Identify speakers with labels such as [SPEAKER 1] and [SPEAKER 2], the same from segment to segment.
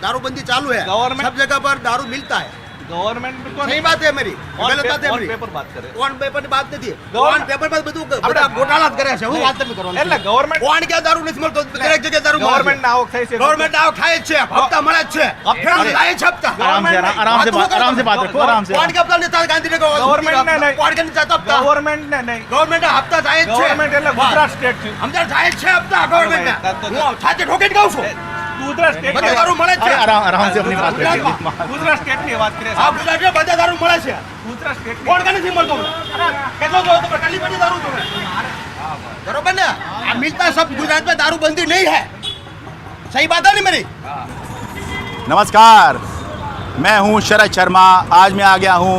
[SPEAKER 1] दारूबंदी चालू है,
[SPEAKER 2] गवर्नमेंट-
[SPEAKER 1] सब जगह पर दारू मिलता है।
[SPEAKER 2] गवर्नमेंट को
[SPEAKER 1] सही बात है मेरी, गलत बात है
[SPEAKER 2] ऑन
[SPEAKER 1] मेरी।
[SPEAKER 2] पेपर बात करे
[SPEAKER 1] ઓન પેપર ની વાત નથી,
[SPEAKER 2] ગવર્ન-
[SPEAKER 1] ઓન પેપર પર બધું બધા ગોટાળા જ કરે છે, હું વાત તમે કરો
[SPEAKER 2] એટલે ગવર્નમેન્ટ
[SPEAKER 1] ઓન ક્યાં દારૂ નથી મળતો, દરેક જગ્યાએ દારૂ મળે છે.
[SPEAKER 2] ગવર્નમેન્ટ ના આવક થાય છે
[SPEAKER 1] ગવર્નમેન્ટ આવો ખાય જ છે, હપ્તા મળે જ છે,
[SPEAKER 2] હપ્તા-
[SPEAKER 1] ફેર લાય છે હપ્તા।
[SPEAKER 3] आराम से आराम से बात रखो, आराम से।
[SPEAKER 1] કોણ કે હપ્તા નથી થતા ગાંધીનગર
[SPEAKER 2] ગવર્નમેન્ટ ને નહીં,
[SPEAKER 1] કોણ કે નથી થતા હપ્તા?
[SPEAKER 2] ગવર્નમેન્ટ ને નહીં,
[SPEAKER 1] ગવર્નમેન્ટ હપ્તા થાય જ છે,
[SPEAKER 2] ગવર્નમેન્ટ એટલે ગુજરાત સ્ટેટ છે,
[SPEAKER 1] સમજાય જાય જ છે હપ્તા ગવર્નમેન્ટ
[SPEAKER 2] તો-
[SPEAKER 1] હું સાચે ઠોકીને કહું છું,
[SPEAKER 2] ગુજરાત સ્ટેટ
[SPEAKER 1] બધે દારૂ મળે જ
[SPEAKER 3] अरे
[SPEAKER 1] છે।
[SPEAKER 3] आराम से अपनी बात रखिए।
[SPEAKER 2] ગુજરાત સ્ટેટ ની વાત કરે
[SPEAKER 1] આ ગુજરાતમાં બધે દારૂ મળે છે,
[SPEAKER 2] ગુજરાત સ્ટેટ
[SPEAKER 1] કોણ કે નથી મળતો? કેટલો જો તો કાલી પડી દારૂ તો बरोबर ना, अब मिलता सब गुजरात में दारूबंदी नहीं है, सही बात है नहीं मेरी?
[SPEAKER 3] नमस्कार, मैं हूं शरद शर्मा। आज मैं आ गया हूं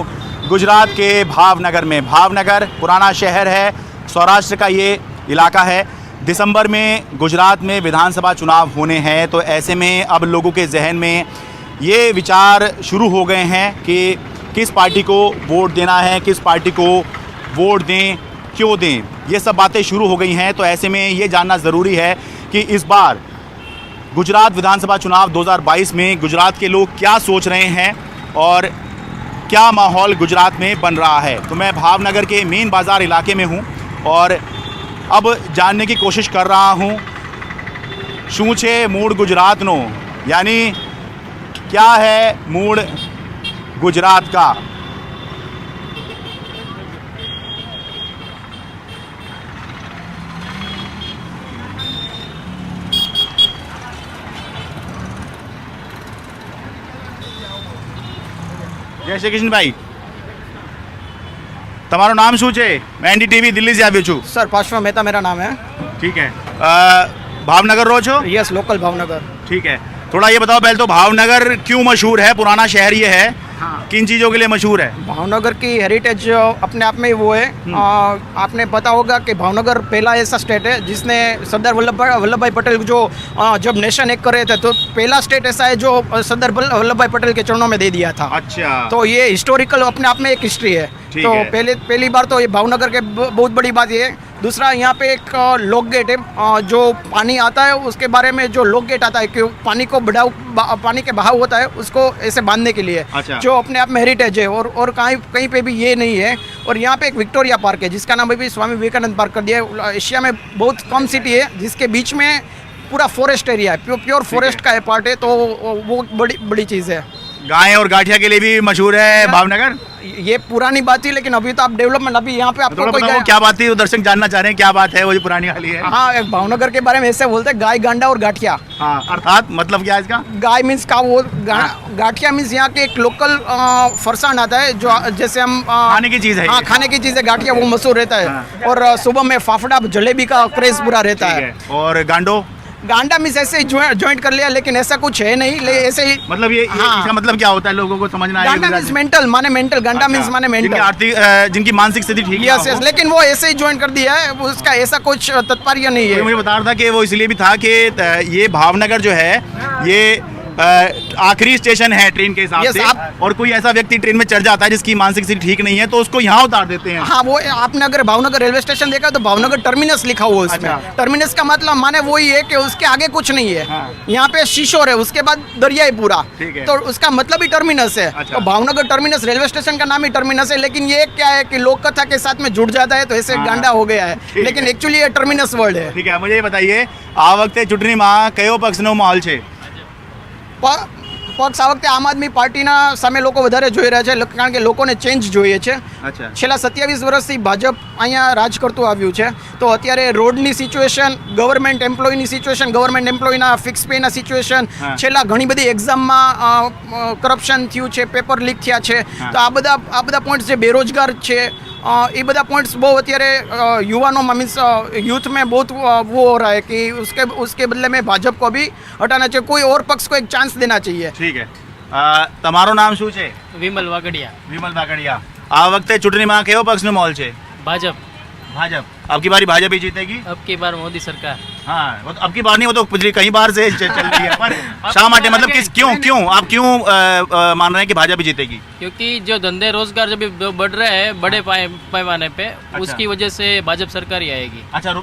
[SPEAKER 3] गुजरात के भावनगर में। भावनगर पुराना शहर है, सौराष्ट्र का ये इलाका है। दिसंबर में गुजरात में विधानसभा चुनाव होने हैं, तो ऐसे में अब लोगों के जहन में ये विचार शुरू हो गए हैं कि किस पार्टी को वोट देना है, किस पार्टी को वोट दें, क्यों दें, ये सब बातें शुरू हो गई हैं। तो ऐसे में ये जानना ज़रूरी है कि इस बार गुजरात विधानसभा चुनाव 2022 में गुजरात के लोग क्या सोच रहे हैं और क्या माहौल गुजरात में बन रहा है। तो मैं भावनगर के मेन बाज़ार इलाके में हूँ और अब जानने की कोशिश कर रहा हूँ शू छे मूड गुजरातनो, यानी क्या है मूड गुजरात का। જય શ્રી કૃષ્ણભાઈ, તમારું નામ શું છે? मैं एनडीटीवी दिल्ली से આવ્યો છું।
[SPEAKER 4] सर पार्श्व मेहता मेरा नाम है।
[SPEAKER 3] ठीक है, भावनगर रहो છો?
[SPEAKER 4] Yes, local Bhavnagar.
[SPEAKER 3] ठीक है, थोड़ा ये बताओ पहले तो भावनगर क्यों मशहूर है? पुराना शहर ये है, किन चीज़ों के लिए मशहूर है?
[SPEAKER 4] भावनगर की हेरिटेज अपने आप में वो है। आपने पता होगा कि भावनगर पहला ऐसा स्टेट है जिसने सरदार वल्लभ भाई पटेल जो जब नेशन एक कर रहे थे, तो पहला स्टेट ऐसा है जो सरदार वल्लभ भाई पटेल के चरणों में दे दिया था।
[SPEAKER 3] अच्छा,
[SPEAKER 4] तो ये हिस्टोरिकल अपने आप में एक हिस्ट्री है।
[SPEAKER 3] ठीक
[SPEAKER 4] तो
[SPEAKER 3] है।
[SPEAKER 4] पहली बार तो ये भावनगर के बहुत बड़ी बात ये है। दूसरा, यहाँ पे एक लोक गेट है, जो पानी आता है उसके बारे में जो लोक गेट आता है कि पानी को पानी के बहाव होता है उसको ऐसे बांधने के लिए,
[SPEAKER 3] अच्छा।
[SPEAKER 4] जो अपने आप में हेरिटेज है। और कहीं पे भी ये नहीं है। और यहाँ पे एक विक्टोरिया पार्क है जिसका नाम अभी स्वामी विवेकानंद पार्क कर दिया है। एशिया में बहुत कम सिटी है जिसके बीच में पूरा फॉरेस्ट एरिया है, प्योर फॉरेस्ट का है पार्ट है, तो वो बड़ी चीज़ है।
[SPEAKER 3] गाय और गाठिया के लिए भी मशहूर है भावनगर।
[SPEAKER 4] ये पुरानी बात थी, लेकिन अभी तो आप डेवलपमेंट, अभी यहाँ पे आपको
[SPEAKER 3] थोड़ा
[SPEAKER 4] कोई
[SPEAKER 3] बताओ क्या बात थी, वो दर्शक जानना चाह रहे हैं क्या बात है, वो जो पुरानी वाली है।
[SPEAKER 4] हाँ, एक भावनगर के बारे में ऐसे बोलते हैं, गाय, गांडा और गाठिया।
[SPEAKER 3] हाँ, अर्थात मतलब क्या है इसका?
[SPEAKER 4] गाय मीन्स का वो, गाठिया मीन्स यहाँ के एक लोकल फरसान आता है, जो जैसे हम
[SPEAKER 3] खाने की चीज़ है
[SPEAKER 4] हाँ,
[SPEAKER 3] ये।
[SPEAKER 4] खाने की चीज़ है, गाठिया वो मशहूर रहता है। और सुबह में फाफड़ा जलेबी का क्रेज पूरा रहता
[SPEAKER 3] ठीक
[SPEAKER 4] है।
[SPEAKER 3] है, और गांडो
[SPEAKER 4] गांडा मीन्स ऐसे ही ज्वाइंट कर लिया, लेकिन ऐसा कुछ है नहीं, ऐसे ही।
[SPEAKER 3] मतलब ये
[SPEAKER 4] हाँ।
[SPEAKER 3] इसका मतलब क्या होता है, लोगों को समझना है
[SPEAKER 4] गांडा मीन्स मेंटल, माने मेंटल, गांडा मीन्स माने
[SPEAKER 3] जिनकी
[SPEAKER 4] मेंटल।
[SPEAKER 3] आर्थिक जिनकी मानसिक स्थिति ठीक ना
[SPEAKER 4] यस,
[SPEAKER 3] हो।
[SPEAKER 4] यस, लेकिन वो ऐसे ही ज्वाइन कर दिया है, उसका ऐसा कुछ तात्पर्य नहीं
[SPEAKER 3] तो
[SPEAKER 4] है।
[SPEAKER 3] मुझे बता रहा था कि वो इसलिए भी था कि ये भावनगर जो है ये आखिरी स्टेशन है ट्रेन के हिसाब
[SPEAKER 4] Yes,
[SPEAKER 3] से,
[SPEAKER 4] आप-
[SPEAKER 3] और कोई ऐसा व्यक्ति ट्रेन में चढ़ जाता है जिसकी मानसिक स्थिति ठीक नहीं है तो उसको यहाँ उतार देते हैं।
[SPEAKER 4] हाँ, वो आपने अगर भावनगर रेलवे स्टेशन देखा तो भावनगर टर्मिनस लिखा हुआ है उसमें।
[SPEAKER 3] अच्छा।
[SPEAKER 4] टर्मिनस का मतलब माने वही है कि उसके आगे कुछ नहीं है।
[SPEAKER 3] हाँ।
[SPEAKER 4] यहाँ पे शीशोर है, उसके बाद दरिया है पूरा,
[SPEAKER 3] ठीक है।
[SPEAKER 4] तो उसका मतलब ही टर्मिनस है।
[SPEAKER 3] अच्छा।
[SPEAKER 4] तो भावनगर टर्मिनस रेलवे स्टेशन का नाम ही टर्मिनस है, लेकिन ये क्या है कि लोक कथा के साथ में जुड़ जाता है, तो ऐसे
[SPEAKER 3] हाँ।
[SPEAKER 4] गांडा हो गया है,
[SPEAKER 3] ठीक
[SPEAKER 4] लेकिन
[SPEAKER 3] है।
[SPEAKER 4] एक्चुअली ये टर्मिनस वर्ड है।
[SPEAKER 3] ठीक है, मुझे ये बताइए आ वखते चूंटણીમાં કયો પક્ષનો માહોલ છે?
[SPEAKER 4] પક્ષ આ વખતે આમ આદમી પાર્ટીના સામે લોકો વધારે જોઈ રહ્યા છે, કારણ કે લોકોને ચેન્જ જોઈએ છે।
[SPEAKER 3] અચ્છા,
[SPEAKER 4] છેલ્લા 27 વર્ષથી ભાજપ અહીંયા રાજ કરતું આવ્યું છે, તો અત્યારે રોડની સિચ્યુએશન, ગવર્મેન્ટ એમ્પ્લોયની સિચ્યુએશન, ગવર્મેન્ટ એમ્પ્લોયના ફિક્સ પેના સિચ્યુએશન,
[SPEAKER 3] હા.
[SPEAKER 4] છેલ્લા ઘણી બધી એક્ઝામમાં કરપ્શન થયું છે, પેપર લીક થયા છે,
[SPEAKER 3] હા.
[SPEAKER 4] તો આ બધા પોઈન્ટ્સ જે બેરોજગાર છે, ये बड़ा पॉइंट्स बहुत અત્યારે युवाओं में मीन्स यूथ में बहुत वो हो रहा है कि उसके बदले में भाजपा को भी हटाना चाहिए, कोई और पक्ष को एक चांस देना चाहिए।
[SPEAKER 3] ठीक है, તમારું નામ શું છે?
[SPEAKER 5] વિમલ વાગડિયા,
[SPEAKER 3] વિમલ વાગડિયા। આ વખતે ચૂંટણીમાં કયો પક્ષનો માહોલ છે?
[SPEAKER 5] भाजप।
[SPEAKER 3] भाजप। अब की बारी भाजप ही जीतेगी?
[SPEAKER 5] अब की बार मोदी सरकार।
[SPEAKER 3] हाँ, वो तो अब की बार नहीं, वो तो पिछली कई बार से चल रही है। पर शा माटे, मतलब किस क्यों आप क्यों मान रहे हैं कि भाजपा ही जीतेगी?
[SPEAKER 5] क्योंकि जो धंधे रोजगार जब भी बढ़ रहे हैं बड़े पैमाने पे, उसकी वजह से भाजपा सरकार ही आएगी।
[SPEAKER 3] अच्छा,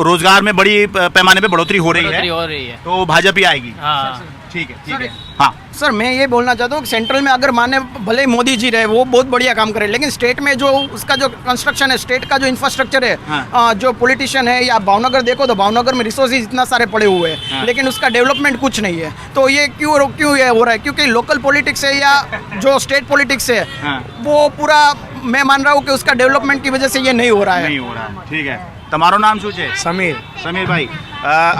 [SPEAKER 3] रोजगार में बड़ी पैमाने पे बढ़ोतरी हो रही
[SPEAKER 5] बढ़ोतरी
[SPEAKER 3] है,
[SPEAKER 5] हो रही है।
[SPEAKER 3] तो भाजपा ही आएगी।
[SPEAKER 5] हाँ,
[SPEAKER 3] ठीक है, ठीक है। हाँ,
[SPEAKER 4] सर मैं ये बोलना चाहता हूँ कि सेंट्रल में अगर माने भले ही मोदी जी रहे वो बहुत बढ़िया काम करे, लेकिन स्टेट में जो उसका जो कंस्ट्रक्शन है, स्टेट का जो इंफ्रास्ट्रक्चर है,
[SPEAKER 3] हाँ।
[SPEAKER 4] जो पॉलिटिशियन है, या भावनगर देखो तो भावनगर में रिसोर्सेज इतना सारे पड़े हुए हैं,
[SPEAKER 3] हाँ।
[SPEAKER 4] लेकिन उसका डेवलपमेंट कुछ नहीं है। तो ये क्यों ये हो रहा है? क्योंकि लोकल पॉलिटिक्स है या जो स्टेट पॉलिटिक्स है,
[SPEAKER 3] हाँ।
[SPEAKER 4] वो पूरा मैं मान रहा हूँ कि उसका डेवलपमेंट की वजह से ये नहीं हो रहा है।
[SPEAKER 3] नहीं हो रहा है, ठीक है। તમારું નામ શું છે?
[SPEAKER 6] સમીર
[SPEAKER 3] સમીરભાઈ,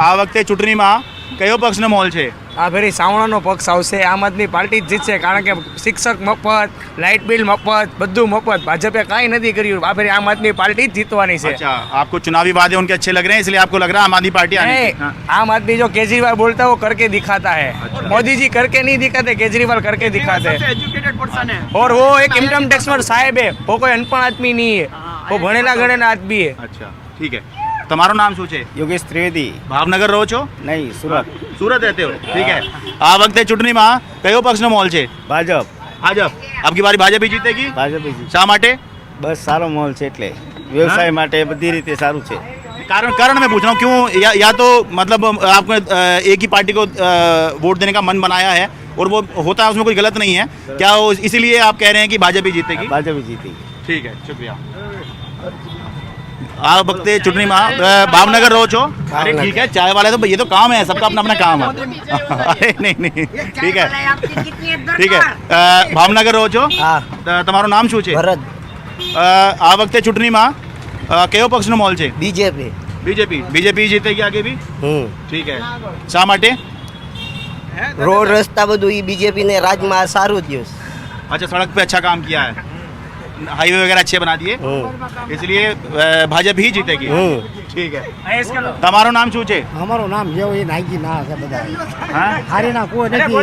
[SPEAKER 3] આ વખતે ચૂંટણીમાં કયો પક્ષનો મોલ છે?
[SPEAKER 6] આ ફેરી સાવણાનો પક્ષ આવશે, આમ આદમી પાર્ટી જ જીતશે, કારણ કે શિક્ષક મફત, લાઇટ બિલ મફત, બધું મફત, ભાજપે કાંઈ નથી કર્યું, આ ફેરી આમ આદમી પાર્ટી જ જીતવાની છે।
[SPEAKER 3] अच्छा, आपको चुनावी वादे उनके अच्छे लग रहे हैं इसलिए आपको लग रहा है आम आदमी पार्टी आने
[SPEAKER 6] नहीं,
[SPEAKER 3] की? हाँ।
[SPEAKER 6] आम आदमी जो केजरीवाल बोलता है वो करके दिखाता है, मोदी जी करके नहीं दिखाते, केजरीवाल करके दिखाते हैं।
[SPEAKER 4] एजुकेटेड पर्सन है।
[SPEAKER 6] और वो एक इनकम टैक्स में साहेब है, वो कोई अनपढ़ आदमी नहीं है, वो भणेला गणेला आदमी है।
[SPEAKER 3] अच्छा, ठीक है। તમારું નામ શું છે?
[SPEAKER 7] યોગેશ ત્રિવેદી।
[SPEAKER 3] ભાવનગર રહો છો?
[SPEAKER 7] નહીં, સુરત।
[SPEAKER 3] સુરત રહેતે હો, ठीक है। આ વખતે ચૂંટણીમાં કયો પક્ષનો મોલ છે?
[SPEAKER 7] ભાજપ।
[SPEAKER 3] ભાજપ। આપકી બારી ભાજપ ही जीतेगी?
[SPEAKER 7] ભાજપ
[SPEAKER 3] શા માટે?
[SPEAKER 7] બસ સારો માહોલ છે એટલે વ્યવસાય માટે બધી રીતે સારું છે।
[SPEAKER 3] कारण मैं पूछ रहा हूँ क्यों, या तो मतलब आपने एक ही पार्टी को वोट देने का मन बनाया है और वो होता है उसमें कोई गलत नहीं है क्या, वो इसीलिए आप कह रहे हैं कि भाजपा ही जीतेगी?
[SPEAKER 7] ભાજપ જીતી।
[SPEAKER 3] ठीक है, शुक्रिया। આ વખતે ચૂંટણીમાં ભાવનગર રહો છો? અરે ठीक है, चाय वाले तो ये तो काम है, सबका अपना अपना काम है। अरे नहीं, ठीक है, ठीक है। ભાવનગર રહો છો?
[SPEAKER 7] હા।
[SPEAKER 3] તમારું નામ શું છે?
[SPEAKER 7] ભરત।
[SPEAKER 3] આ વખતે ચૂંટણીમાં કયો પક્ષનો મોલ છે?
[SPEAKER 7] બીજેપી।
[SPEAKER 3] બીજેપી જીતેगी आगे भी? ठीक है, શા માટે?
[SPEAKER 7] રોડ રસ્તા બધું ઈ બીજેપી ને રાજમાં સારું થયું।
[SPEAKER 3] अच्छा, सड़क पे अच्छा काम किया है, हाईवे वगैरह अच्छे बना दिए, इसलिए भाजपा ही जीतेगी। ठीक है। તમારું નામ શું છે?
[SPEAKER 8] અમારું નામ જેવો એ નાગી ના છે બધા
[SPEAKER 3] હા,
[SPEAKER 8] હારી ના કોઈ નથી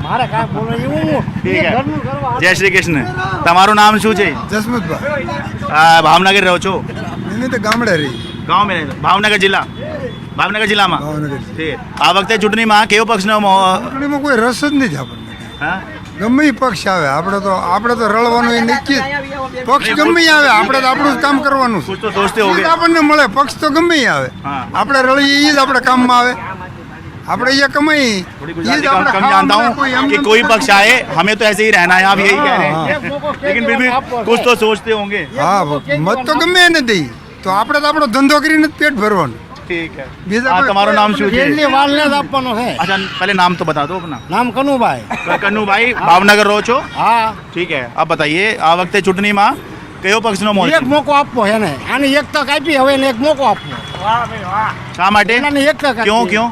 [SPEAKER 8] મારે કાંઈ બોલો એવું
[SPEAKER 3] ठीक है।
[SPEAKER 8] ઘરનું કરવા
[SPEAKER 3] જય શ્રી કૃષ્ણ। તમારું નામ શું છે?
[SPEAKER 9] જસમતભાઈ
[SPEAKER 3] ભાવનગર રહો છો?
[SPEAKER 9] એને તો ગામડે રહી
[SPEAKER 3] ગામ में ભાવનગર જિલ્લામાં?
[SPEAKER 9] ભાવનગર
[SPEAKER 3] ठीक है। આ વખતે ચૂંટણીમાં કયો પક્ષનો
[SPEAKER 9] ચૂંટણીમાં કોઈ રસ જ નથી આપણને,
[SPEAKER 3] હા?
[SPEAKER 9] ગમે એ પક્ષ આવે આપણે તો રળવાનું એ નક્કી જ. પક્ષ ગમે એ આવે આપણે તો આપણું જ કામ કરવાનું છે,
[SPEAKER 3] कुछ तो सोचते
[SPEAKER 9] એ
[SPEAKER 3] होगे।
[SPEAKER 9] જ આપણને મળે, પક્ષ તો ગમે એ આવે,
[SPEAKER 3] હા।
[SPEAKER 9] આપણે રળીએ એ જ આપણે કામમાં આવે, આપણે અહીંયા કમાઈ
[SPEAKER 3] थोड़ी
[SPEAKER 9] એ
[SPEAKER 3] गुजराती
[SPEAKER 9] જ આપણે
[SPEAKER 3] कम
[SPEAKER 9] ખાવા
[SPEAKER 3] जानता
[SPEAKER 9] મળે,
[SPEAKER 3] हूँ
[SPEAKER 9] એમ
[SPEAKER 3] कि
[SPEAKER 9] નથી
[SPEAKER 3] कोई
[SPEAKER 9] કરતા।
[SPEAKER 3] पक्ष आए हमें तो ऐसे ही रहना है, आप यही कह रहे हैं, लेकिन फिर भी कुछ तो सोचते होंगे।
[SPEAKER 9] હા, મત તો ગમે એને દઈ, તો આપણે તો આપણો ધંધો કરીને જ પેટ ભરવાનું।
[SPEAKER 3] ठीक है।
[SPEAKER 9] બીજા
[SPEAKER 3] हाँ,
[SPEAKER 9] કોઈ-
[SPEAKER 3] તમારું નામ શું છે?
[SPEAKER 8] જેલની વાલને જ આપવાનો છે।
[SPEAKER 3] अच्छा, पहले नाम तो बता दो अपना।
[SPEAKER 8] નામ કનુભાઈ।
[SPEAKER 3] કન્નુ ભાઈ, ભાવનગર રહો છો?
[SPEAKER 8] હા,
[SPEAKER 3] ठीक है। आप बताइए, આ વખતે ચૂંટણીમાં કયો પક્ષનો મોલ છે?
[SPEAKER 8] એક મોકો આપવો એને, આને એક તક આપી, હવે એને એક મોકો આપવો,
[SPEAKER 3] શા માટે?
[SPEAKER 8] એને એક તક
[SPEAKER 3] क्यों
[SPEAKER 8] આપી।
[SPEAKER 3] क्यों?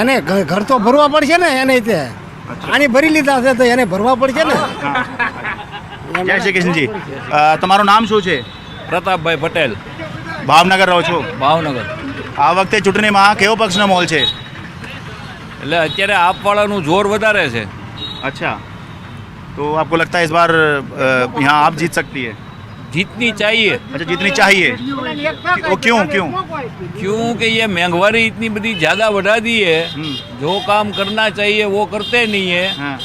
[SPEAKER 8] એને ઘર તો ભરવા પડશે ને, એને તે આની ભરી લીધા છે તો એને ભરવા પડશે ને।
[SPEAKER 3] જય શ્રી કૃષ્ણજી। તમારું નામ શું છે?
[SPEAKER 10] પ્રતાપભાઈ પટેલ,
[SPEAKER 3] ભાવનગર રહો છો?
[SPEAKER 10] ભાવનગર।
[SPEAKER 3] આ વખતે ચૂંટણીમાં કયો પક્ષનો મોલ છે?
[SPEAKER 10] એટલે અત્યારે આપવાળાનું જોર વધારે છે।
[SPEAKER 3] अच्छा, तो आपको लगता है इस बार यहाँ आप जीत सकती है?
[SPEAKER 10] जीतनी चाहिए,
[SPEAKER 3] अच्छा, जीतनी चाहिए। वो क्यों क्यों?
[SPEAKER 10] क्योंकि ये महंगाई इतनी बड़ी ज़्यादा बढ़ा दी है, जो काम करना चाहिए वो करते नहीं है,
[SPEAKER 3] हाँ,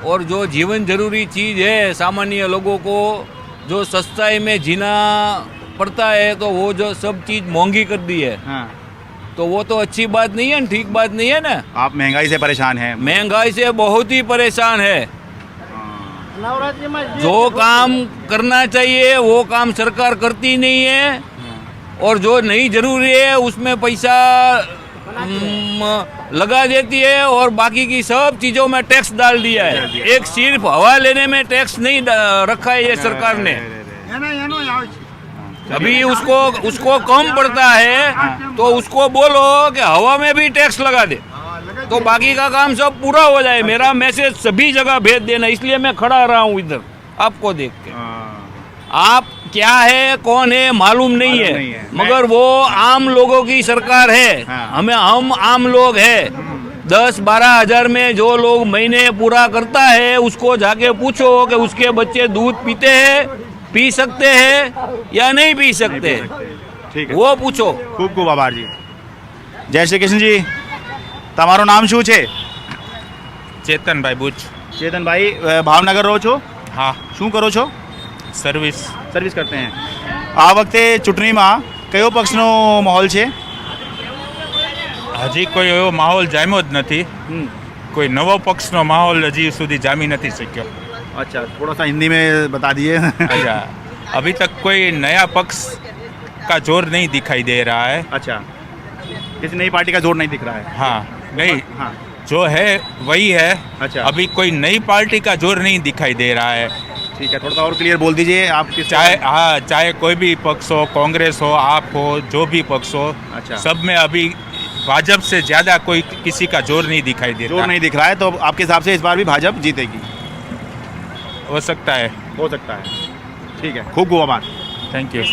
[SPEAKER 10] और जो जीवन जरूरी चीज़ है सामान्य लोगों को जो सस्ताई में जीना पड़ता है, तो वो जो सब चीज़ महंगी कर दी है,
[SPEAKER 3] हाँ।
[SPEAKER 10] तो वो तो अच्छी बात नहीं है, ठीक बात नहीं है ना।
[SPEAKER 3] आप महंगाई से परेशान हैं?
[SPEAKER 10] महंगाई से बहुत ही परेशान है। जो काम करना चाहिए वो काम सरकार करती नहीं है, और जो नहीं जरूरी है उसमें पैसा लगा देती है, और बाकी की सब चीज़ों में टैक्स डाल दिया है। एक सिर्फ हवा लेने में टैक्स नहीं रखा है ये सरकार ने। अभी उसको कम पड़ता है तो उसको बोलो कि हवा में भी टैक्स लगा दे, तो बाकी का काम सब पूरा हो जाए। मेरा मैसेज सभी जगह भेज देना, इसलिए मैं खड़ा रहा हूँ इधर आपको देख के। आप क्या है कौन है मालूम नहीं है, मगर वो आम लोगों की सरकार है। हम आम लोग हैं। 10-12 हज़ार में जो लोग महीने पूरा करता है उसको जाके पूछो कि उसके बच्चे दूध पीते हैं, पी सकते हैं या नहीं पी सकते,
[SPEAKER 3] ठीक है,
[SPEAKER 10] वो पूछो।
[SPEAKER 3] ખૂબ ખૂબ આભાર જી। જય શ્રી કૃષ્ણજી। તમારું નામ શું છે?
[SPEAKER 11] ચેતનભાઈ બુચ।
[SPEAKER 3] ચેતનભાઈ, ભાવનગર રહો છો?
[SPEAKER 11] હા,
[SPEAKER 3] શું કરો છો?
[SPEAKER 11] સર્વિસ।
[SPEAKER 3] સર્વિસ કરते हैं। આ વખતે ચૂંટણીમાં કયો પક્ષનો માહોલ છે?
[SPEAKER 11] હજી કોઈ એવો માહોલ જામ્યો જ નથી. કોઈ નવો પક્ષનો માહોલ હજી સુધી જામી નથી શક્યો.
[SPEAKER 3] अच्छा, थोड़ा सा हिंदी में बता दिए.
[SPEAKER 11] अच्छा, अभी तक कोई नया पक्ष का जोर नहीं दिखाई दे रहा है.
[SPEAKER 3] अच्छा, किसी नई पार्टी का जोर नहीं दिख रहा है.
[SPEAKER 11] हाँ, नहीं,
[SPEAKER 3] हाँ,
[SPEAKER 11] जो है वही है.
[SPEAKER 3] अच्छा.
[SPEAKER 11] अभी कोई नई पार्टी का जोर नहीं दिखाई दे रहा है.
[SPEAKER 3] ठीक है, थोड़ा सा और क्लियर बोल दीजिए आप.
[SPEAKER 11] चाहे कोई भी पक्ष हो, कांग्रेस हो, आप हो, जो भी पक्ष हो,
[SPEAKER 3] अच्छा.
[SPEAKER 11] सब में अभी भाजपा से ज्यादा कोई किसी का जोर नहीं दिखाई देता.
[SPEAKER 3] जोर नहीं दिख रहा है, तो आपके हिसाब से इस बार भी भाजपा जीतेगी.
[SPEAKER 11] हो सकता है.
[SPEAKER 3] हो सकता है. ठीक है, खूब खूब आभार.
[SPEAKER 11] Thank you.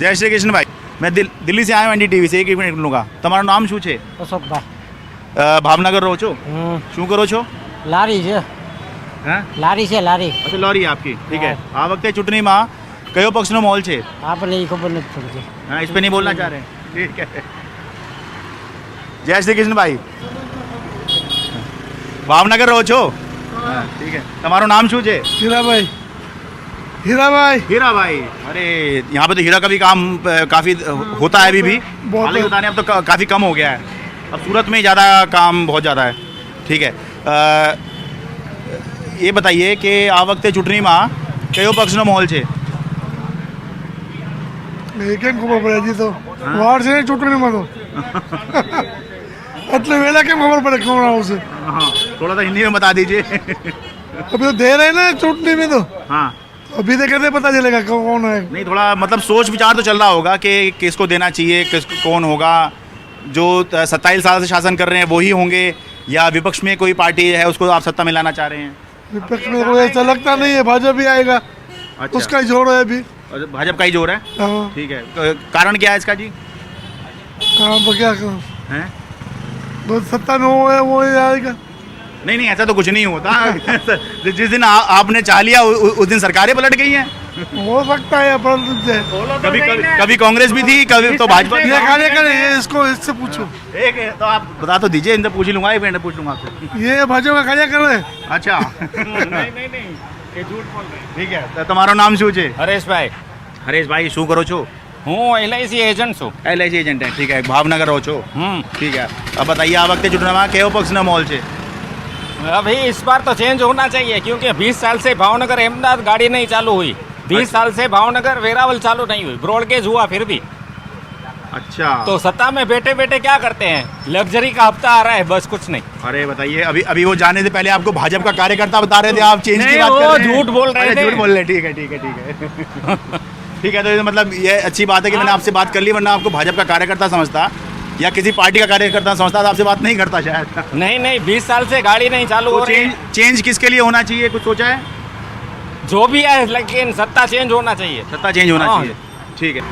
[SPEAKER 3] જય શ્રી કૃષ્ણ ભાઈ, મેં દિલ્હી से આવ્યો NDTV से. એક મિનિટ લૂંગા. તમારું નામ શું છે?
[SPEAKER 8] અશોકભાઈ.
[SPEAKER 3] ભાવનગર રહો છો? શું કરો છો?
[SPEAKER 8] લારી છે.
[SPEAKER 3] હા,
[SPEAKER 8] લારી છે, લારી.
[SPEAKER 3] अच्छा, लॉरी है आपकी. ठीक है. આ વખતે ચૂંટણીમાં કયો પક્ષનો માહોલ છે?
[SPEAKER 8] આપણને એ ખબર નથી પડતી.
[SPEAKER 3] हाँ, इस पे नहीं बोलना चाह रहे. ठीक है. जय श्री कृष्ण भाई, ભાવનગર રહો છો? हाँ, ठीक है. તમારું નામ શું છે?
[SPEAKER 9] હીરાભાઈ. हीराभाई.
[SPEAKER 3] हीरा भाई. अरे यहाँ पे तो हीरा का भी काम काफ़ी होता है अभी भी. हालांकि बताने अब तो काफ़ी कम हो गया है. अब सूरत में ज़्यादा काम बहुत ज़्यादा है. ठीक है. ये बताइए कि આ વખતે ચૂંટણીમાં કયો પક્ષનો માહોલ છે?
[SPEAKER 9] કેમ ખબર પડે હજી તો વાર છે ચૂંટણીમાં તો એટલે વહેલા કેમ ખબર પડે કોણ આવશે?
[SPEAKER 3] हाँ, थोड़ा सा हिंदी में बता दीजिए.
[SPEAKER 9] अभी तो दे रहे हैं ना चूंटनी में तो.
[SPEAKER 3] हाँ,
[SPEAKER 9] अभी तो कैसे पता चलेगा कौन है?
[SPEAKER 3] नहीं, थोड़ा मतलब सोच विचार तो चल रहा होगा कि किसको देना चाहिए, किसको कौन होगा. जो 27 साल से शासन कर रहे हैं वही होंगे, या विपक्ष में कोई पार्टी है उसको आप सत्ता में लाना चाह रहे हैं?
[SPEAKER 9] विपक्ष में कोई ऐसा लगता नहीं है, भाजपा ही आएगा.
[SPEAKER 3] अच्छा.
[SPEAKER 9] उसका ही जोर है अभी.
[SPEAKER 3] और भाजपा का ही जोर है.
[SPEAKER 9] हाँ,
[SPEAKER 3] ठीक है. कारण क्या है इसका जी?
[SPEAKER 9] काम तो क्या करूं?
[SPEAKER 3] हैं?
[SPEAKER 9] बस सत्ता में वो है वो ही आएगा.
[SPEAKER 3] नहीं नहीं, ऐसा तो कुछ नहीं होता. जिस दिन आपने चाह लिया उस दिन सरकारें पलट गई हैं.
[SPEAKER 9] हो सकता है पर
[SPEAKER 3] कभी कांग्रेस भी थी, कभी तो भाजपा थी.
[SPEAKER 9] ये कार्य करे ये इसको इससे पूछो.
[SPEAKER 3] एक तो आप बता तो दीजिए, इनसे पूछ ही लूंगा. एक मिनट पूछ लूंगा आपसे.
[SPEAKER 9] ये भाजपा का कार्य कर रहे हैं.
[SPEAKER 3] अच्छा. ठीक है. तो તમારું નામ શું છે?
[SPEAKER 10] હરેશભાઈ,
[SPEAKER 3] હરેશભાઈ, શું કરો છો?
[SPEAKER 10] હું LIC એજન્ટ છું.
[SPEAKER 3] LIC એજન્ટ है. ठीक है. भावनगर રહો છો? ठीक है. अब बताइए આ વખતે ચૂંટણીમાં કયો પક્ષનો માહોલ છે?
[SPEAKER 10] अभी इस बार तो चेंज होना चाहिए, क्योंकि 20 साल से भावनगर अहमदाबाद गाड़ी नहीं चालू हुई. 20 साल से भावनगर वेरावल चालू नहीं हुई. ब्रॉडगेज हुआ फिर भी.
[SPEAKER 3] अच्छा.
[SPEAKER 10] तो सत्ता में बैठे बैठे क्या करते हैं? लग्जरी का हफ्ता आ रहा है, बस कुछ नहीं.
[SPEAKER 3] अरे बताइए, अभी वो जाने से पहले आपको भाजपा का कार्यकर्ता बता रहे थे, आप चेंज की बात कर रहे हैं.
[SPEAKER 10] झूठ बोल रहे थे.
[SPEAKER 3] झूठ बोल रहे. ठीक है, ठीक है, ठीक है. ठीक है. तो ये मतलब ये अच्छी बात है कि मैंने आपसे बात कर ली, वरना आपको भाजपा का कार्यकर्ता समझता या किसी पार्टी का कार्यकर्ता समझता था, आपसे बात नहीं करता शायद.
[SPEAKER 10] नहीं नहीं, 20 साल से गाड़ी नहीं चालू हो रही.
[SPEAKER 3] चेंज किसके लिए होना चाहिए, कुछ सोचा है?
[SPEAKER 10] जो भी है, लेकिन सत्ता चेंज होना चाहिए.
[SPEAKER 3] सत्ता चेंज होना चाहिए. ठीक है.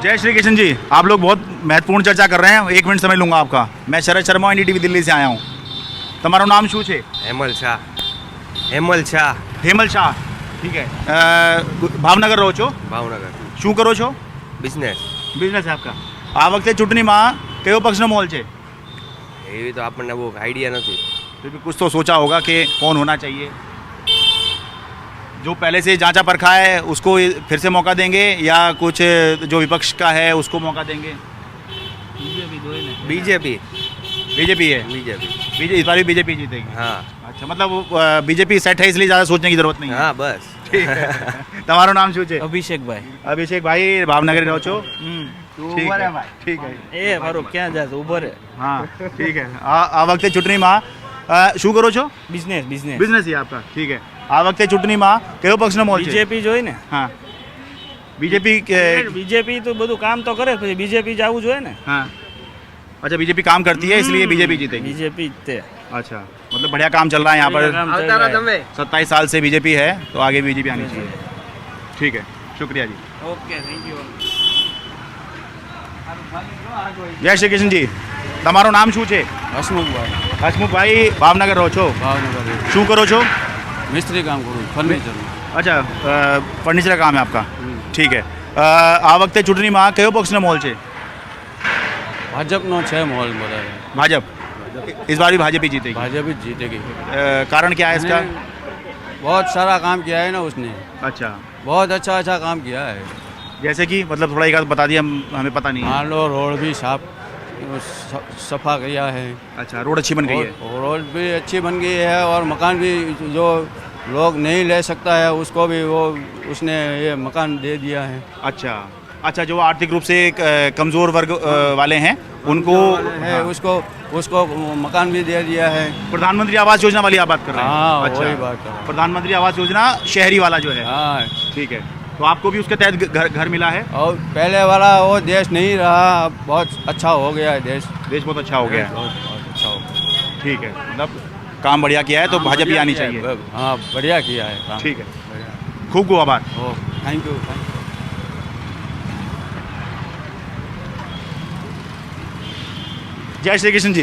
[SPEAKER 3] जय श्री कृष्ण जी, आप लोग बहुत महत्वपूर्ण चर्चा कर रहे हैं. 1 मिनट समझ लूंगा आपका. मैं शरद शर्मा NDTV दिल्ली से आया हूँ. તમારું નામ શું છે?
[SPEAKER 7] હેમલ શાહ. હેમલ શાહ.
[SPEAKER 3] હેમલ શાહ. ठीक है. ભાવનગર રહો છો?
[SPEAKER 7] ભાવનગર.
[SPEAKER 3] શું કરો છો?
[SPEAKER 7] બિઝનેસ.
[SPEAKER 3] બિઝનેસ है आपका. આ વખતે ચૂંટણીમાં કયો પક્ષનો માહોલ છે?
[SPEAKER 7] એવી તો આપણને બહુ આઈડિયા નથી.
[SPEAKER 3] फिर भी कुछ तो सोचा होगा कि कौन होना चाहिए. जो पहले से जांचा परखा है उसको फिर से मौका देंगे, या कुछ जो विपक्ष का है उसको मौका देंगे?
[SPEAKER 7] बीजेपी.
[SPEAKER 3] बीजेपी है.
[SPEAKER 7] बीजेपी.
[SPEAKER 3] इस बार भी बीजेपी जीतेगी.
[SPEAKER 7] हाँ.
[SPEAKER 3] अच्छा, मतलब बीजेपी सेट है इसलिए ज़्यादा सोचने की जरूरत नहीं है.
[SPEAKER 7] हाँ बस.
[SPEAKER 3] ठीक है. તમારું નામ શું છે?
[SPEAKER 5] અભિષેકભાઈ.
[SPEAKER 3] અભિષેકભાઈ, ભાવનગર રહો છો? ठीक है. ठीक है.
[SPEAKER 5] એ મારો ક્યાં જાશે? ઉભો રે.
[SPEAKER 3] हाँ, ठीक है. આ વખતે ચૂંટણીમાં શું કરો છો?
[SPEAKER 5] બિઝનેસ.
[SPEAKER 3] બિઝનેસ છે આપકા. ठीक है. આ વખતે ચૂંટણીમાં કયો પક્ષનો માહોલ છે?
[SPEAKER 5] બીજેપી જોઈ ને.
[SPEAKER 3] હા. બીજેપી
[SPEAKER 5] બીજેપી તો બધું કામ તો કરે, પછી બીજેપી જવું જોઈએ ને.
[SPEAKER 3] हाँ. अच्छा, बीजेपी काम करती है इसलिए बीजेपी जीतेगी.
[SPEAKER 5] બીજેપી જ તે.
[SPEAKER 3] अच्छा, मतलब बढ़िया काम चल रहा है यहाँ पर.
[SPEAKER 5] काम चल रहा है.
[SPEAKER 3] 27 साल से बीजेपी है, तो आगे बीजेपी आनी चाहिए. ठीक है. शुक्रिया जी।
[SPEAKER 6] Okay thank you.
[SPEAKER 3] જય શ્રી કૃષ્ણજી, તમારું નામ શું છે?
[SPEAKER 2] હસમુખભાઈ
[SPEAKER 3] હસમુખભાઈ, ભાવનગર રહો છો,
[SPEAKER 2] ભાવનગર
[SPEAKER 3] શું કરો છો?
[SPEAKER 2] મિસ્ત્રી કામ કરું ફર્નિચર
[SPEAKER 3] અચ્છા, ફર્નિચર કામ है आपका, ठीक है। આ વખતે ચૂંટણીમાં કયો પક્ષનો મોલ છે?
[SPEAKER 2] ભાજપનો છે મોલ બધા
[SPEAKER 3] भाजप, इस बार भी भाजपा ही जीतेगी।
[SPEAKER 2] भाजप ही जीतेगी।
[SPEAKER 3] कारण क्या है इसका?
[SPEAKER 2] बहुत सारा काम किया है ना उसने,
[SPEAKER 3] अच्छा,
[SPEAKER 2] बहुत अच्छा अच्छा काम किया है।
[SPEAKER 3] जैसे कि मतलब थोड़ा एक आध बता दिया, हमें पता नहीं है।
[SPEAKER 2] मान लो रोड भी साफ सफा किया है,
[SPEAKER 3] अच्छा, रोड अच्छी बन गई है।
[SPEAKER 2] और रोड भी अच्छी बन गई है, और मकान भी जो लोग नहीं ले सकता है उसको भी वो उसने ये मकान दे दिया है।
[SPEAKER 3] अच्छा अच्छा, जो आर्थिक रूप से कमज़ोर वर्ग वाले हैं उनको
[SPEAKER 2] है उसको उसको मकान भी दे दिया है।
[SPEAKER 3] प्रधानमंत्री आवास योजना वाली आप बात कर रहे हैं?
[SPEAKER 2] हाँ,
[SPEAKER 3] अच्छा,
[SPEAKER 2] वही बात कर रहा हूँ।
[SPEAKER 3] प्रधानमंत्री आवास योजना शहरी वाला जो है,
[SPEAKER 2] हाँ,
[SPEAKER 3] ठीक है। तो आपको भी उसके तहत घर मिला है?
[SPEAKER 2] और पहले वाला वो देश नहीं रहा, अब बहुत अच्छा हो गया है देश।
[SPEAKER 3] देश बहुत अच्छा हो गया है,
[SPEAKER 2] बहुत अच्छा हो गया।
[SPEAKER 3] ठीक है। मतलब काम बढ़िया किया है, तो भाजपा ही आनी चाहिए।
[SPEAKER 2] हाँ, बढ़िया किया है काम।
[SPEAKER 3] ठीक है, खूब खूब आभार।
[SPEAKER 2] Thank you.
[SPEAKER 3] જય શ્રી કૃષ્ણ જી,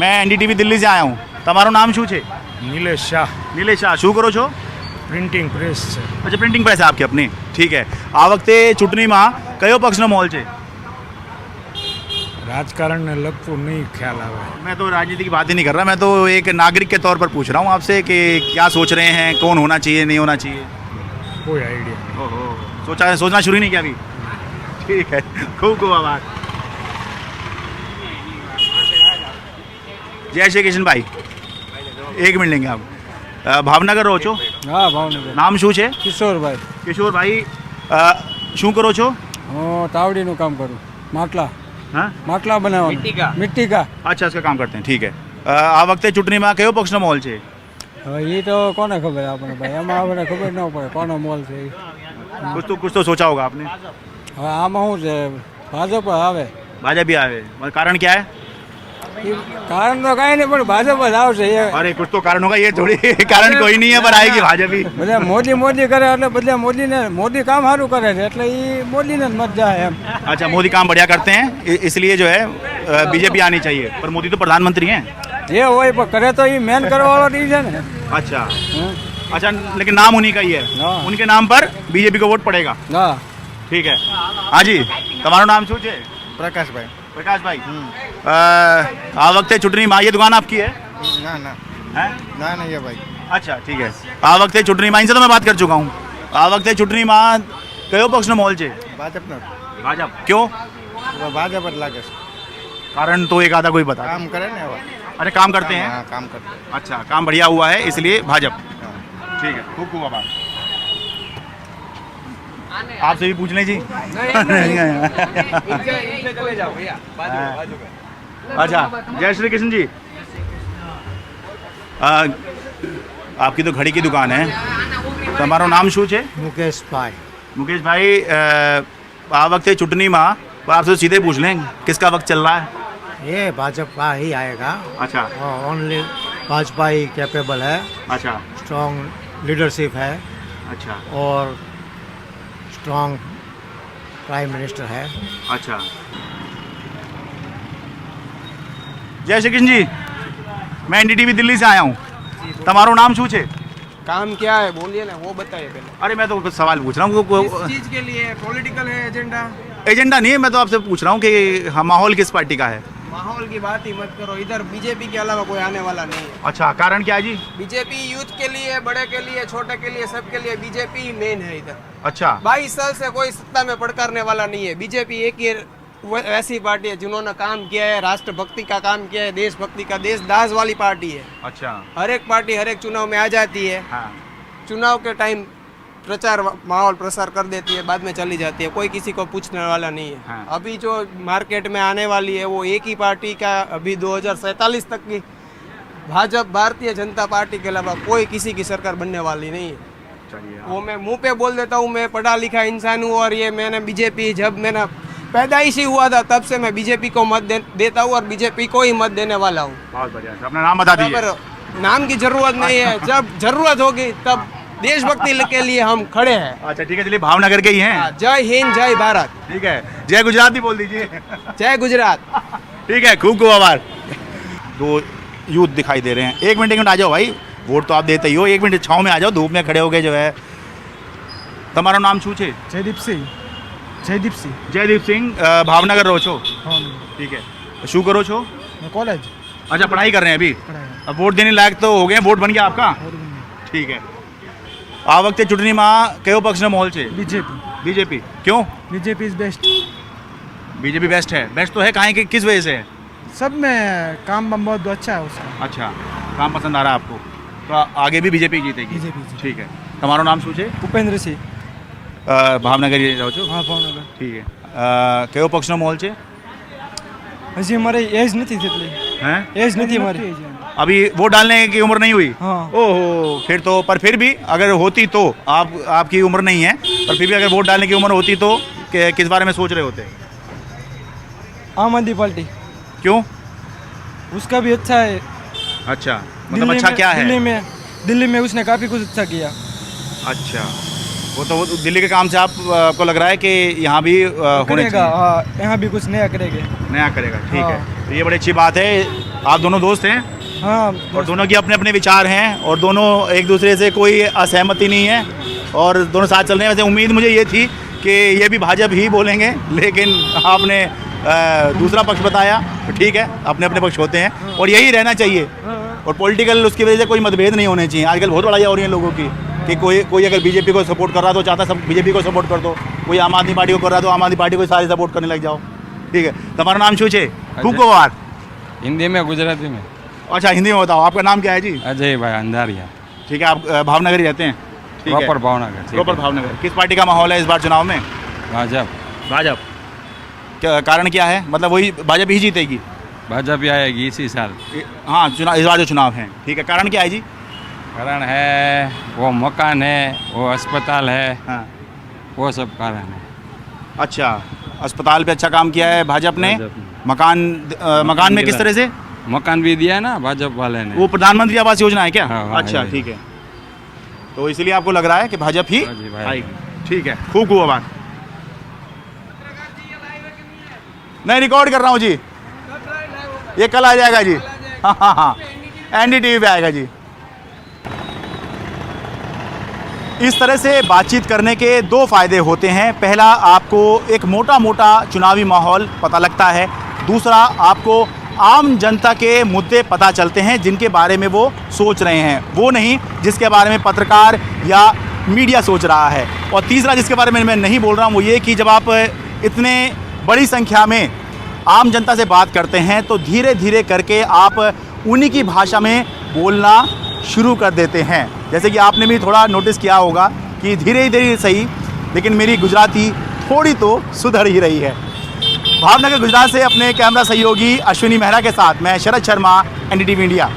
[SPEAKER 3] मैं NDTV દિલ્હી से आया हूँ। તમારું નામ શું છે?
[SPEAKER 8] નિલેશ શાહ,
[SPEAKER 3] નિલેશ શાહ, શું કરો છો?
[SPEAKER 8] પ્રિન્ટિંગ પ્રેસ છે।
[SPEAKER 3] अच्छा, प्रिंटिंग प्रेस है आपकी अपनी, ठीक है। આ વખતે ચૂંટણીમાં કયો પક્ષનો મોલ છે?
[SPEAKER 8] રાજકારણને લગતું નહીં ખ્યાલ આવે।
[SPEAKER 3] मैं तो राजनीति की बात ही नहीं कर रहा, मैं तो एक नागरिक के तौर पर पूछ रहा हूँ आपसे कि क्या सोच रहे हैं, कौन होना चाहिए, नहीं होना चाहिए?
[SPEAKER 8] કોઈ આઈડિયા નહીં।
[SPEAKER 3] ओहो, सोचना शुरू ही नहीं किया अभी? ठीक है, खूब खूब आभार। जय श्री कृष्ण भाई, एक मिनट लेंगे आप। ભાવનગર રહો છો?
[SPEAKER 8] હા, ભાવનગર।
[SPEAKER 3] નામ શું છે?
[SPEAKER 8] કિશોરભાઈ।
[SPEAKER 3] કિશોરભાઈ, શું કરો છો?
[SPEAKER 8] હું તાવડીનું કામ કરું, માટલા
[SPEAKER 3] हाँ,
[SPEAKER 8] માટલા બનાવવાનું, મિટ્ટી का।
[SPEAKER 3] अच्छा, इसका काम करते हैं, ठीक है। આ વખતે ચૂંટણીમાં કયો પક્ષનો મોલ છે?
[SPEAKER 8] હવે એ તો કોને ખબર આપણે ભાઈ, એમાં આપણે ખબર ન પડે કોનો મોલ છે એ।
[SPEAKER 3] कुछ तो सोचा होगा आपने।
[SPEAKER 8] હવે આમાં શું છે, ભાજપ આવે।
[SPEAKER 3] भाजपा भी आए, कारण क्या है?
[SPEAKER 8] એ કારણ તો કાંઈ નહીં, પણ ભાજપ જ આવશે એ।
[SPEAKER 3] अरे कुछ तो कारण होगा, ये थोड़ी कारण कोई नहीं है, पर आएगी भाजपा ही।
[SPEAKER 8] બધા મોદી મોદી કરે એટલે બધા મોદી કામ સારું કરે છે એટલે એ મોદીને જ મત જાય એમ।
[SPEAKER 3] अच्छा, मोदी काम बढ़िया करते हैं, इसलिए जो है बीजेपी आनी चाहिए, पर मोदी तो प्रधानमंत्री हैं।
[SPEAKER 8] જે હોય પણ કરે તો એ મેન કરવાવાળો એ છે ને।
[SPEAKER 3] अच्छा अच्छा, लेकिन नाम उन्हीं का ही है,
[SPEAKER 8] हाँ।
[SPEAKER 3] उनके नाम पर बीजेपी को वोट पड़ेगा।
[SPEAKER 8] હા,
[SPEAKER 3] ठीक है। हाँ जी, તમારું નામ શું છે?
[SPEAKER 9] પ્રકાશભાઈ।
[SPEAKER 3] प्रकाश भाई, આ વખતે ચૂંટણીમાં ये दुकान आपकी है?
[SPEAKER 9] ના ના
[SPEAKER 3] हैं?
[SPEAKER 9] ના નહીં એ ભાઈ।
[SPEAKER 3] अच्छा, ठीक है। આ વખતે ચૂંટણીમાં, इनसे तो मैं बात कर चुका हूँ। આ વખતે ચૂંટણીમાં કયો પક્ષનો મોલ છે?
[SPEAKER 9] ભાજપનો
[SPEAKER 3] भाजपा। क्यों?
[SPEAKER 9] ભાજપ જ લાગે છે।
[SPEAKER 3] कारण तो एक आधा कोई बता।
[SPEAKER 9] કામ કરે ને હવે।
[SPEAKER 3] अरे काम करते हैं,
[SPEAKER 9] હા, કામ કરે।
[SPEAKER 3] अच्छा, काम बढ़िया हुआ है इसलिए भाजपा, ठीक है। खूब खूब आभार। आपसे भी पूछ लें जी। अच्छा, जय श्री कृष्ण जी। आपकी तो घड़ी की दुकान है, તમારું નામ શું છે?
[SPEAKER 8] મુકેશભાઈ।
[SPEAKER 3] मुकेश भाई, આ વખતે ચૂંટણીમાં आपसे सीधे पूछ लें, किसका वक्त चल रहा है?
[SPEAKER 8] ये भाजपा ही आएगा,
[SPEAKER 3] अच्छा
[SPEAKER 8] ओनली भाजपा ही कैपेबल है,
[SPEAKER 3] अच्छा
[SPEAKER 8] स्ट्रॉन्ग लीडरशिप है
[SPEAKER 3] अच्छा
[SPEAKER 8] और स्ट्रॉन्ग प्राइम मिनिस्टर है।
[SPEAKER 3] अच्छा। जय श्री कृष्ण जी, मैं NDTV दिल्ली से आया हूँ। તમારું નામ શું છે?
[SPEAKER 6] काम क्या है बोलिए ना, वो बताइए पहले।
[SPEAKER 3] अरे मैं तो कुछ सवाल पूछ रहा हूँ।
[SPEAKER 6] किस चीज के लिए पॉलिटिकल है एजेंडा?
[SPEAKER 3] एजेंडा नहीं है, मैं तो आपसे पूछ रहा हूँ कि हाँ, माहौल किस पार्टी का है?
[SPEAKER 6] माहौल की बात ही मत करो, इधर बीजेपी के अलावा कोई आने वाला नहीं है।
[SPEAKER 3] अच्छा, कारण क्या है जी?
[SPEAKER 6] बीजेपी यूथ के लिए, बड़े के लिए, छोटे के लिए, सबके लिए बीजेपी ही मेन है इधर।
[SPEAKER 3] अच्छा
[SPEAKER 6] 22 साल से कोई सत्ता में पड़कारने वाला नहीं है। बीजेपी एक ही ऐसी पार्टी है जिन्होंने काम किया है, राष्ट्रभक्ति का काम किया है, देशभक्ति का, देशदास वाली पार्टी है।
[SPEAKER 3] अच्छा
[SPEAKER 6] हर एक पार्टी हर एक चुनाव में आ जाती है,
[SPEAKER 3] हाँ
[SPEAKER 6] चुनाव के टाइम प्रचार माहौल प्रसार कर देती है, बाद में चली जाती है, कोई किसी को पूछने वाला नहीं है।
[SPEAKER 3] हाँ।
[SPEAKER 6] अभी जो मार्केट में आने वाली है वो एक ही पार्टी का, अभी 2047 तक की भाजपा भारतीय जनता पार्टी के अलावा कोई किसी की सरकार बनने वाली नहीं है।
[SPEAKER 3] चलिए
[SPEAKER 6] वो मैं मुंह पे बोल देता हूँ, मैं पढ़ा लिखा इंसान हूँ और ये मैंने बीजेपी, जब मैंने पैदाइश ही हुआ था तब से मैं बीजेपी को मत देता हूँ और बीजेपी को ही मत देने वाला हूँ।
[SPEAKER 3] बहुत बढ़िया। अपना नाम बता दीजिए।
[SPEAKER 6] बराबर, नाम की जरूरत नहीं है, जब जरूरत होगी तब
[SPEAKER 4] देशभक्ति के लिए हम खड़े हैं।
[SPEAKER 3] अच्छा ठीक है, चलिए भावनगर के ही हैं।
[SPEAKER 4] जय हिंद जय भारत।
[SPEAKER 3] ठीक है, जय गुजरात भी बोल दीजिए।
[SPEAKER 4] जय गुजरात।
[SPEAKER 3] ठीक है, खूब खूब आभार। दो यूथ दिखाई दे रहे हैं। एक मिनट आ जाओ भाई, वोट तो आप देते ही हो, 1 मिनट छाँव में आ जाओ, धूप में खड़े हो गए जो है। તમારું નામ શું છે?
[SPEAKER 8] જયદીપ સિંહ.
[SPEAKER 3] જયદીપ સિંહ, ભાવનગર રહો છો? ठीक है, શું કરો છો?
[SPEAKER 8] કોલેજ.
[SPEAKER 3] अच्छा, पढ़ाई कर रहे हैं अभी। अब वोट देने लायक तो हो गए, वोट बन गया आपका? ठीक है। આ વખતે ચૂંટણીમાં કયો પક્ષનો માહોલ છે? बीजेपी। क्यों?
[SPEAKER 8] BJP is best.
[SPEAKER 3] BJP best है। बेस्ट तो है, काहे कि किस वजह से है?
[SPEAKER 8] सब में काम बहुत अच्छा है उसका.
[SPEAKER 3] अच्छा, काम पसंद आ रहा है आपको, तो आगे भी बीजेपी जीतेगी? ठीक है। તમારું નામ શું છે?
[SPEAKER 8] ભૂપેન્દ્ર સિંહ.
[SPEAKER 3] ભાવનગર રહો છો?
[SPEAKER 8] હા, ભાવનગર.
[SPEAKER 3] ठीक है। કયો પક્ષનો માહોલ છે?
[SPEAKER 8] હજી અમારી એજ નથી તેટલી.
[SPEAKER 3] हैं?
[SPEAKER 8] એજ નથી અમારી.
[SPEAKER 3] अभी वोट डालने की उम्र नहीं हुई?
[SPEAKER 8] हाँ.
[SPEAKER 3] ओहो, फिर तो, पर फिर भी अगर होती तो, आपकी उम्र नहीं है, पर फिर भी अगर वोट डालने की उम्र होती तो किस बारे में सोच रहे होते?
[SPEAKER 8] आम आदमी पार्टी.
[SPEAKER 3] क्यों?
[SPEAKER 8] उसका भी अच्छा है.
[SPEAKER 3] अच्छा, मतलब अच्छा क्या है?
[SPEAKER 8] दिल्ली में उसने काफ़ी कुछ अच्छा किया.
[SPEAKER 3] अच्छा, वो तो दिल्ली के काम से आपको लग रहा है कि यहाँ भी होने
[SPEAKER 8] करेगा.
[SPEAKER 3] चाहिए?
[SPEAKER 8] हाँ, यहाँ भी कुछ नया करेगा.
[SPEAKER 3] नया करेगा। ठीक
[SPEAKER 8] हाँ.
[SPEAKER 3] है, तो ये बड़ी अच्छी बात है। आप दोनों दोस्त हैं
[SPEAKER 8] हाँ,
[SPEAKER 3] और दोनों के अपने अपने विचार हैं और दोनों एक दूसरे से कोई असहमति नहीं है और दोनों साथ चल रहे हैं। वैसे उम्मीद मुझे ये थी कि ये भी भाजपा ही बोलेंगे, लेकिन आपने दूसरा पक्ष बताया। तो ठीक है, अपने अपने पक्ष होते हैं और यही रहना चाहिए, और पॉलिटिकल उसकी वजह से कोई मतभेद नहीं होने चाहिए। आजकल बहुत लड़ाइयाँ हो रही हैं लोगों की कि कोई अगर बीजेपी को सपोर्ट कर रहा है तो चाहता सब बीजेपी को सपोर्ट कर दो, कोई आम आदमी पार्टी को कर रहा है तो आम आदमी पार्टी को सारी सपोर्ट करने लग जाओ। ठीक है, तुम्हारा नाम શું છે? खूब आभार।
[SPEAKER 2] हिंदी में गुजराती में?
[SPEAKER 3] अच्छा, हिंदी में बताओ, आपका नाम क्या है जी?
[SPEAKER 2] अजय भाई अंधारिया।
[SPEAKER 3] ठीक है, आप भावनगर ही रहते हैं? ठीक है,
[SPEAKER 2] प्रॉपर भावनगर।
[SPEAKER 3] प्रॉपर भावनगर। किस पार्टी का माहौल है इस बार चुनाव में? भाजपा। कारण क्या है? मतलब वही भाजपा ही जीतेगी?
[SPEAKER 2] भाजपा आएगी इसी साल।
[SPEAKER 3] हाँ, इस बार जो चुनाव है। ठीक है, कारण क्या है जी?
[SPEAKER 2] कारण है वो मकान है, वो अस्पताल है,
[SPEAKER 3] हाँ,
[SPEAKER 2] वो सब कारण है।
[SPEAKER 3] अच्छा, अस्पताल पे अच्छा काम किया है भाजपा ने। मकान में किस तरह से?
[SPEAKER 2] मकान भी दिया ना भाजपा वाले ने।
[SPEAKER 3] वो प्रधानमंत्री आवास योजना है क्या?
[SPEAKER 2] हाँ,
[SPEAKER 3] अच्छा,
[SPEAKER 2] है।
[SPEAKER 3] ठीक है, तो इसलिए आपको लग रहा है कि भाजपा ही आएगी। ठीक है, खूब खूब आभार। नहीं, रिकॉर्ड कर रहा हूँ जी, ये कल आ जाएगा जी। हाँ, NDTV पे आएगा जी। इस तरह से बातचीत करने के 2 फ़ायदे होते हैं। पहला, आपको एक मोटा मोटा चुनावी माहौल पता लगता है। दूसरा, आपको आम जनता के मुद्दे पता चलते हैं जिनके बारे में वो सोच रहे हैं, वो नहीं जिसके बारे में पत्रकार या मीडिया सोच रहा है। और तीसरा, जिसके बारे में मैं नहीं बोल रहा हूँ, वो ये कि जब आप इतने बड़ी संख्या में आम जनता से बात करते हैं तो धीरे धीरे करके आप उन्हीं की भाषा में बोलना शुरू कर देते हैं। जैसे कि आपने भी थोड़ा नोटिस किया होगा कि धीरे धीरे सही, लेकिन मेरी गुजराती थोड़ी तो सुधर ही रही है। भावनगर गुजरात से अपने कैमरा सहयोगी अश्विनी मेहरा के साथ मैं शरद शर्मा, NDTV इंडिया।